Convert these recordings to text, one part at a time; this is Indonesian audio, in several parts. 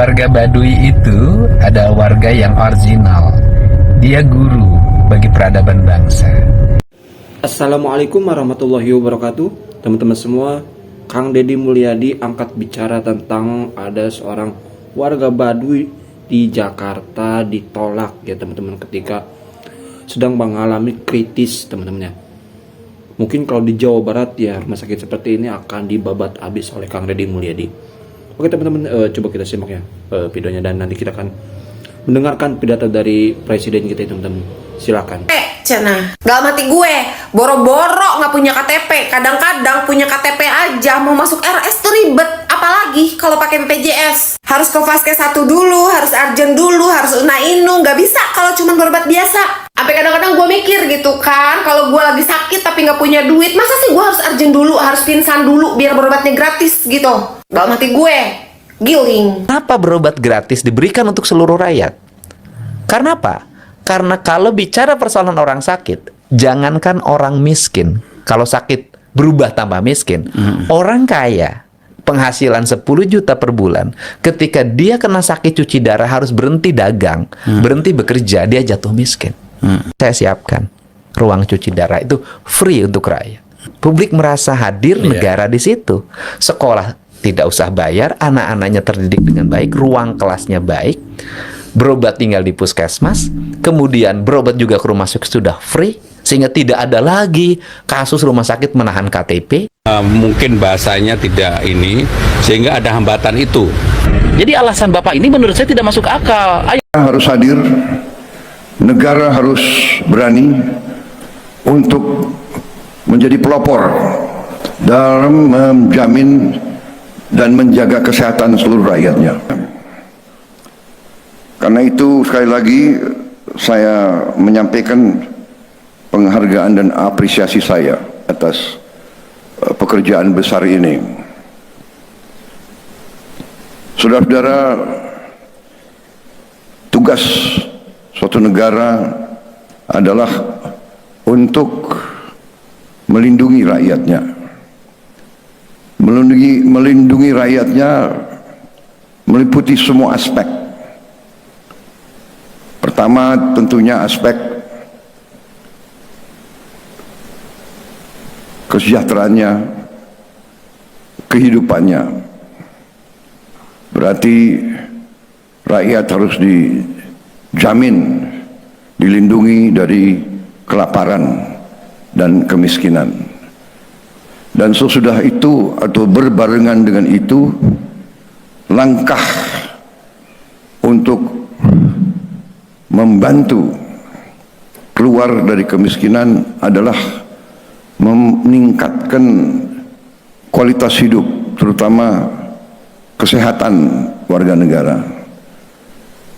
Warga Baduy itu adalah warga yang original. Dia guru bagi peradaban bangsa. Assalamualaikum warahmatullahi wabarakatuh. Teman-teman semua, Kang Deddy Mulyadi angkat bicara tentang ada seorang warga Baduy di Jakarta ditolak ya teman-teman ketika sedang mengalami kritis teman-teman ya. Mungkin kalau di Jawa Barat ya rumah sakit seperti ini akan dibabat habis oleh Kang Deddy Mulyadi. Oke teman-teman, coba kita simak ya videonya dan nanti kita akan mendengarkan pidato dari presiden kita teman-teman. Silakan. Cina, gak mati gue, boro-boro gak punya KTP, kadang-kadang punya KTP aja, mau masuk RS tuh ribet, apalagi kalau pakai BPJS. Harus ke Vaskes 1 dulu, harus Arjen dulu, harus Unainu, gak bisa kalau cuma berobat biasa. Sampai kadang-kadang gue mikir gitu kan, kalau gue lagi sakit tapi gak punya duit, masa sih gue harus Arjen dulu, harus pingsan dulu biar berobatnya gratis gitu. Gak mati gue, giling. Kenapa berobat gratis diberikan untuk seluruh rakyat? Karena apa? Karena kalau bicara persoalan orang sakit, jangankan orang miskin, kalau sakit berubah tambah miskin, orang kaya penghasilan 10 juta per bulan, ketika dia kena sakit cuci darah harus berhenti dagang, berhenti bekerja, dia jatuh miskin. Saya siapkan ruang cuci darah itu free untuk rakyat. Publik merasa hadir, negara di situ. Sekolah tidak usah bayar, anak-anaknya terdidik dengan baik, ruang kelasnya baik, berobat tinggal di puskesmas, kemudian berobat juga ke rumah sakit sudah free, sehingga tidak ada lagi kasus rumah sakit menahan KTP. Mungkin bahasanya tidak ini, sehingga ada hambatan itu. Jadi alasan Bapak ini menurut saya tidak masuk akal. Harus hadir, negara harus berani untuk menjadi pelopor dalam menjamin dan menjaga kesehatan seluruh rakyatnya. Karena itu sekali lagi saya menyampaikan penghargaan dan apresiasi saya atas pekerjaan besar ini. Saudara-saudara, tugas suatu negara adalah untuk melindungi rakyatnya. Melindungi rakyatnya meliputi semua aspek. Pertama tentunya aspek kesejahteraannya, kehidupannya. Berarti rakyat harus dijamin, dilindungi dari kelaparan dan kemiskinan. Dan sesudah itu atau berbarengan dengan itu, langkah untuk membantu keluar dari kemiskinan adalah meningkatkan kualitas hidup, terutama kesehatan warga negara.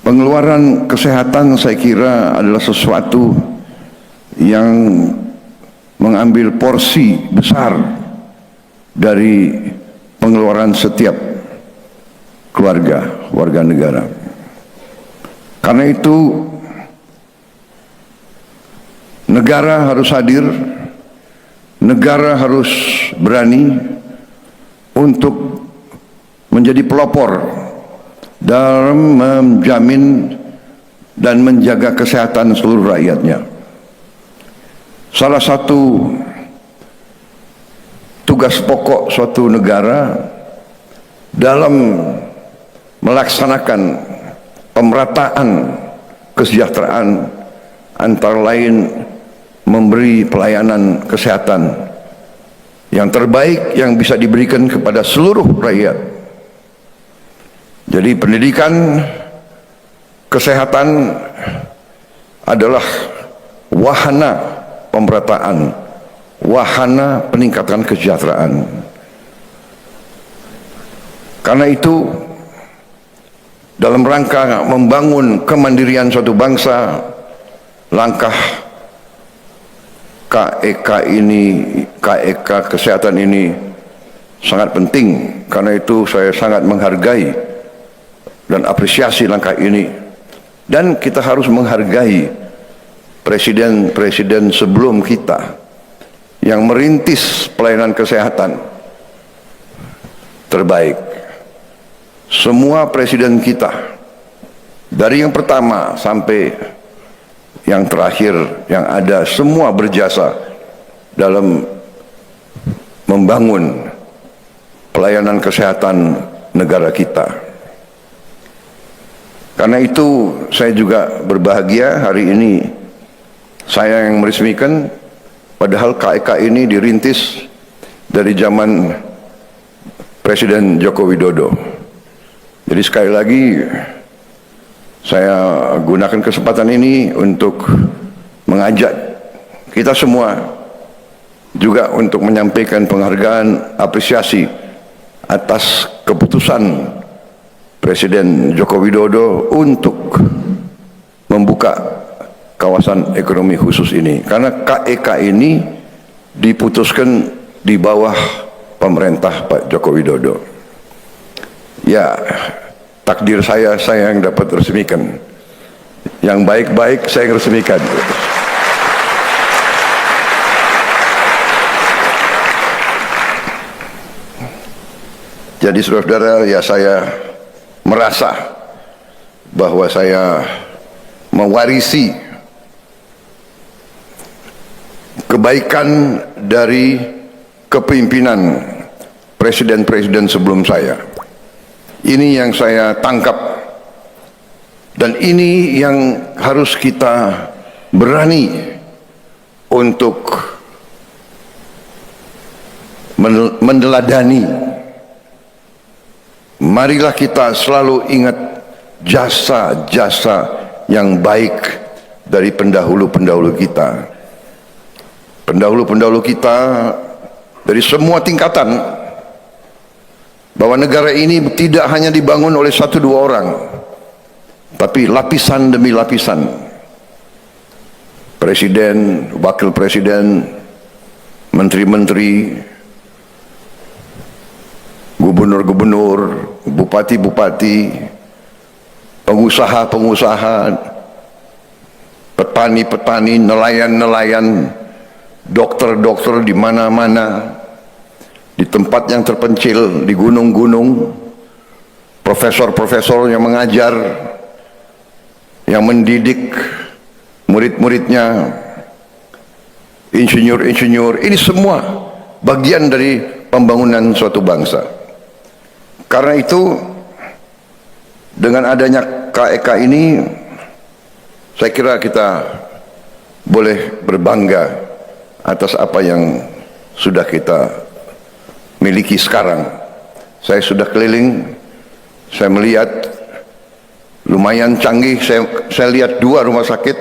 Pengeluaran kesehatan saya kira adalah sesuatu yang mengambil porsi besar dari pengeluaran setiap keluarga warga negara. Karena itu negara harus hadir, negara harus berani untuk menjadi pelopor dalam menjamin dan menjaga kesehatan seluruh rakyatnya. Salah satu tugas pokok suatu negara dalam melaksanakan pemerataan kesejahteraan antara lain memberi pelayanan kesehatan yang terbaik yang bisa diberikan kepada seluruh rakyat. Jadi pendidikan kesehatan adalah wahana pemerataan, wahana peningkatan kesejahteraan. Karena itu dalam rangka membangun kemandirian suatu bangsa, langkah KEK kesehatan ini sangat penting. Karena itu saya sangat menghargai dan apresiasi langkah ini. Dan kita harus menghargai presiden-presiden sebelum kita yang merintis pelayanan kesehatan terbaik. semua presiden kita, dari yang pertama sampai yang terakhir yang ada, semua berjasa dalam membangun pelayanan kesehatan negara kita. Karena itu saya juga berbahagia hari ini saya yang meresmikan, padahal KEK ini dirintis dari zaman Presiden Joko Widodo. Jadi sekali lagi saya gunakan kesempatan ini untuk mengajak kita semua juga untuk menyampaikan penghargaan apresiasi atas keputusan Presiden Joko Widodo untuk membuka kawasan ekonomi khusus ini. Karena KEK ini diputuskan di bawah pemerintah Pak Joko Widodo. Ya, takdir saya yang dapat resmikan. Yang baik-baik saya yang resmikan. Jadi saudara-saudara, ya saya merasa bahwa saya mewarisi kebaikan dari kepemimpinan presiden-presiden sebelum saya. Ini yang saya tangkap, dan ini yang harus kita berani untuk meneladani. Marilah kita selalu ingat jasa-jasa yang baik dari pendahulu-pendahulu kita. Pendahulu-pendahulu kita dari semua tingkatan, bahwa negara ini tidak hanya dibangun oleh 1-2 orang, tapi lapisan demi lapisan. Presiden, wakil presiden, menteri-menteri, gubernur-gubernur, bupati-bupati, pengusaha-pengusaha, petani-petani, nelayan-nelayan, dokter-dokter di mana-mana, di tempat yang terpencil, di gunung-gunung, profesor-profesor yang mengajar, yang mendidik murid-muridnya, insinyur-insinyur, ini semua bagian dari pembangunan suatu bangsa. Karena itu, dengan adanya KEK ini, saya kira kita boleh berbangga atas apa yang sudah kita miliki sekarang. Saya sudah keliling, saya melihat lumayan canggih. Saya lihat 2 rumah sakit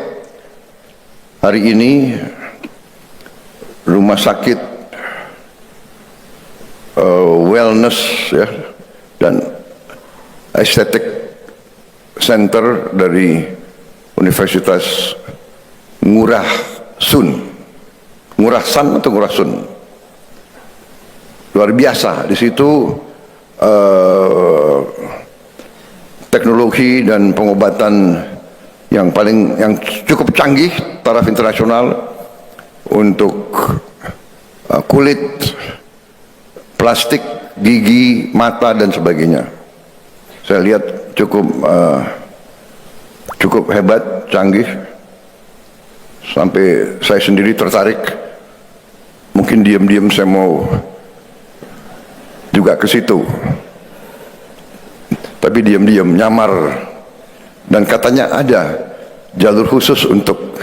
hari ini, rumah sakit wellness ya, dan aesthetic center dari Universitas Ngurah Sun. Ngurah San atau Ngurah Sun? Luar biasa. Di situ teknologi dan pengobatan yang cukup canggih taraf internasional untuk kulit, plastik, gigi, mata dan sebagainya. Saya lihat cukup hebat, canggih, sampai saya sendiri tertarik. Mungkin diam-diam saya mau juga ke situ, tapi diam-diam nyamar, dan katanya ada jalur khusus untuk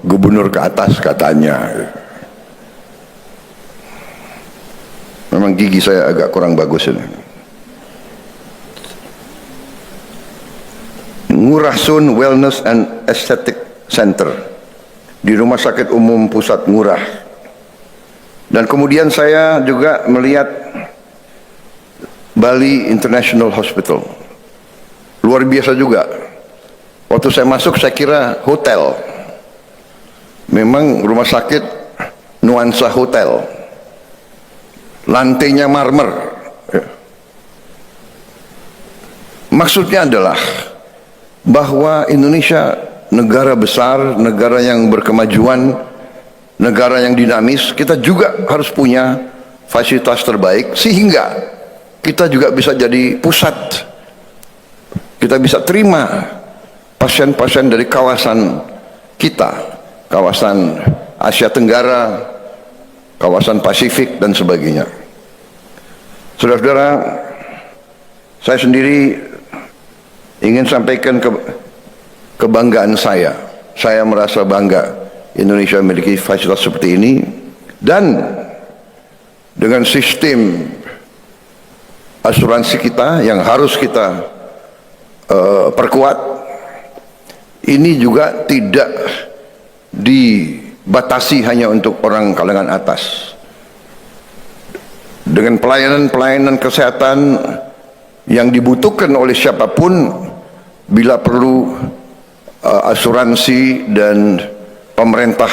gubernur ke atas katanya. Memang gigi saya agak kurang bagus ini. Ngurah Sun Wellness and Aesthetic Center di Rumah Sakit Umum Pusat Ngurah. Dan kemudian saya juga melihat Bali International Hospital. Luar biasa juga. Waktu saya masuk saya kira hotel. Memang rumah sakit nuansa hotel. Lantainya marmer. Maksudnya adalah bahwa Indonesia negara besar, negara yang berkemajuan, negara yang dinamis, kita juga harus punya fasilitas terbaik sehingga kita juga bisa jadi pusat, kita bisa terima pasien-pasien dari kawasan kita, kawasan Asia Tenggara, kawasan Pasifik dan sebagainya. Saudara-saudara, saya sendiri ingin sampaikan kebanggaan saya. Saya merasa bangga Indonesia memiliki fasilitas seperti ini, dan dengan sistem asuransi kita yang harus kita perkuat, ini juga tidak dibatasi hanya untuk orang kalangan atas. Dengan pelayanan-pelayanan kesehatan yang dibutuhkan oleh siapapun, bila perlu asuransi dan pemerintah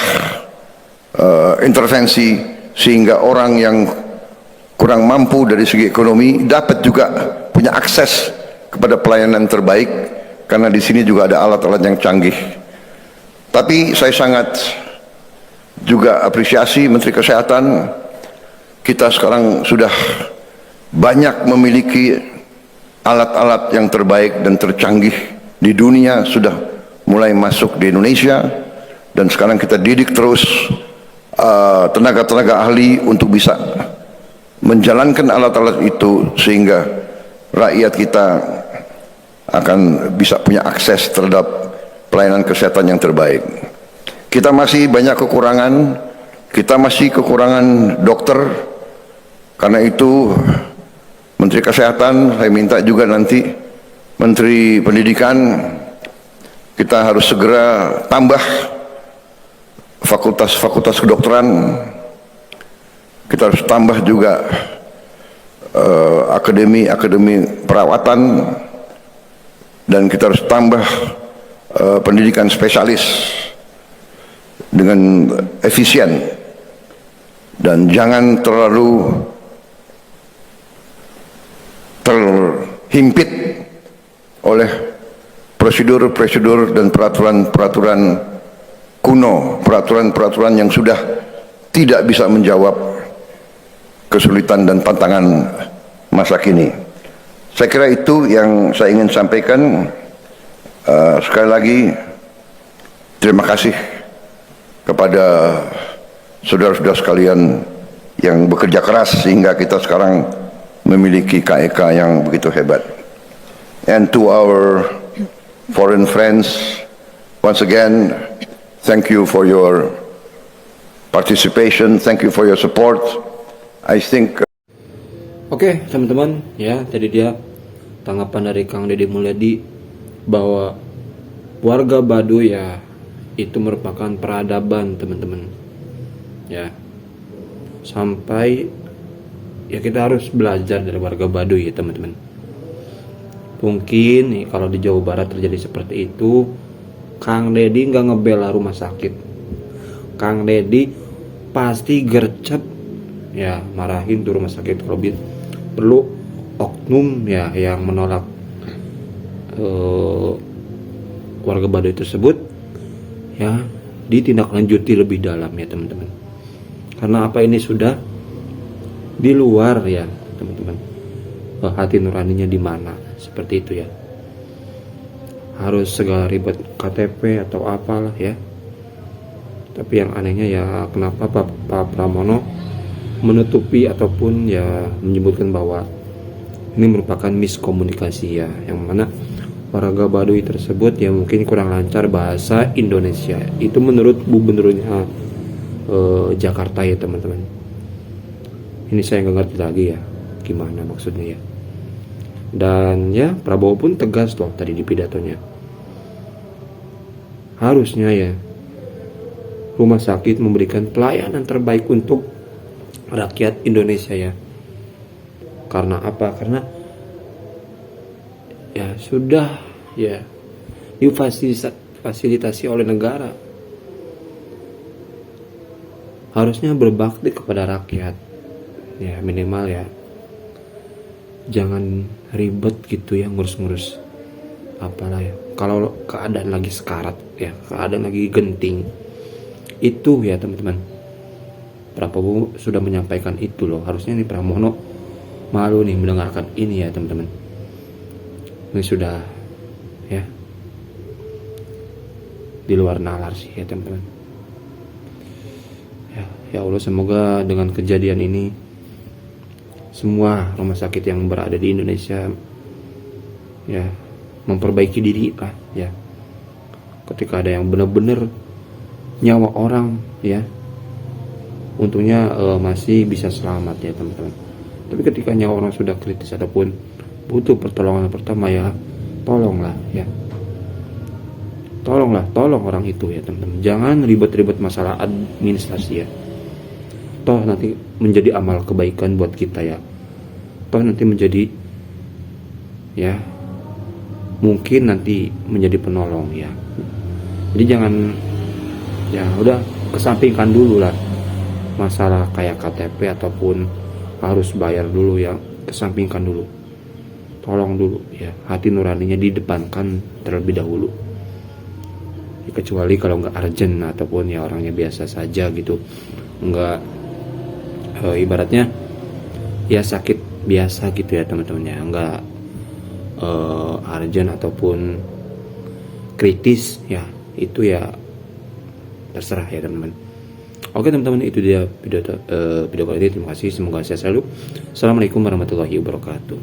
intervensi sehingga orang yang kurang mampu dari segi ekonomi dapat juga punya akses kepada pelayanan terbaik, karena di sini juga ada alat-alat yang canggih. Tapi saya sangat juga apresiasi Menteri Kesehatan, kita sekarang sudah banyak memiliki alat-alat yang terbaik dan tercanggih di dunia, sudah mulai masuk di Indonesia, dan sekarang kita didik terus tenaga-tenaga ahli untuk bisa menjalankan alat-alat itu sehingga rakyat kita akan bisa punya akses terhadap pelayanan kesehatan yang terbaik. Kita masih banyak kekurangan, kita masih kekurangan dokter. Karena itu Menteri Kesehatan, saya minta juga nanti Menteri Pendidikan, kita harus segera tambah fakultas-fakultas kedokteran. Kita harus tambah juga akademi-akademi perawatan, dan kita harus tambah pendidikan spesialis dengan efisien, dan jangan terlalu terhimpit oleh prosedur-prosedur dan peraturan-peraturan kuno, peraturan-peraturan yang sudah tidak bisa menjawab kesulitan dan tantangan masa kini. Saya kira itu yang saya ingin sampaikan. Sekali lagi terima kasih kepada saudara-saudara sekalian yang bekerja keras sehingga kita sekarang memiliki KEK yang begitu hebat. And to our foreign friends, once again, thank you for your participation, thank you for your support. I think Oke, teman-teman, ya tadi dia tanggapan dari Kang Deddy Mulyadi bahwa warga Baduy ya itu merupakan peradaban, teman-teman. Ya. Sampai ya kita harus belajar dari warga Baduy ya, teman-teman. Mungkin nih kalau di Jawa Barat terjadi seperti itu, Kang Deddy nggak ngebela rumah sakit. Kang Deddy pasti gercep ya, marahin tuh rumah sakit kalau perlu oknum ya yang menolak warga Baduy tersebut ya ditindaklanjuti lebih dalam ya, teman-teman. Karena apa, ini sudah di luar ya, teman-teman, hati nuraninya di mana, seperti itu ya. Harus segala ribet KTP atau apalah ya. Tapi yang anehnya ya, kenapa Pak Pramono menutupi ataupun ya menyebutkan bahwa ini merupakan miskomunikasi ya, yang mana warga Baduy tersebut ya mungkin kurang lancar bahasa Indonesia. Itu menurut gubernurnya Jakarta ya, teman-teman. Ini saya nggak ngerti lagi ya gimana maksudnya ya. Dan ya Prabowo pun tegas loh tadi di pidatonya. Harusnya ya rumah sakit memberikan pelayanan terbaik untuk rakyat Indonesia ya. Karena apa? Karena ya sudah ya difasilitasi oleh negara. Harusnya berbakti kepada rakyat ya, minimal ya. Jangan ribet gitu ya ngurus-ngurus apalah ya. Kalau keadaan lagi sekarat ya, keadaan lagi genting, itu ya teman-teman, Prabowo sudah menyampaikan itu loh. Harusnya nih Pramono malu nih mendengarkan ini ya teman-teman. Ini sudah ya di luar nalar sih ya teman-teman. Ya Allah, semoga dengan kejadian ini semua rumah sakit yang berada di Indonesia ya memperbaiki diri lah ya. Ketika ada yang benar-benar nyawa orang ya, untungnya masih bisa selamat ya teman-teman. Tapi ketika nyawa orang sudah kritis ataupun butuh pertolongan pertama ya, tolong orang itu ya teman-teman. Jangan ribet-ribet masalah administrasi ya. Toh nanti menjadi amal kebaikan buat kita ya. Toh nanti menjadi ya, mungkin nanti menjadi penolong ya. Jadi jangan ya udah kesampingkan dulu lah masalah kayak KTP ataupun harus bayar dulu ya, kesampingkan dulu. Tolong dulu ya, hati nuraninya didepankan terlebih dahulu ya, kecuali kalau nggak urgent ataupun ya orangnya biasa saja gitu, nggak ibaratnya ya sakit biasa gitu ya teman-teman ya, nggak urgent ataupun kritis ya, itu ya terserah ya teman-teman. Oke teman-teman, itu dia video kali ini. Terima kasih, semoga sehat selalu. Assalamualaikum warahmatullahi wabarakatuh.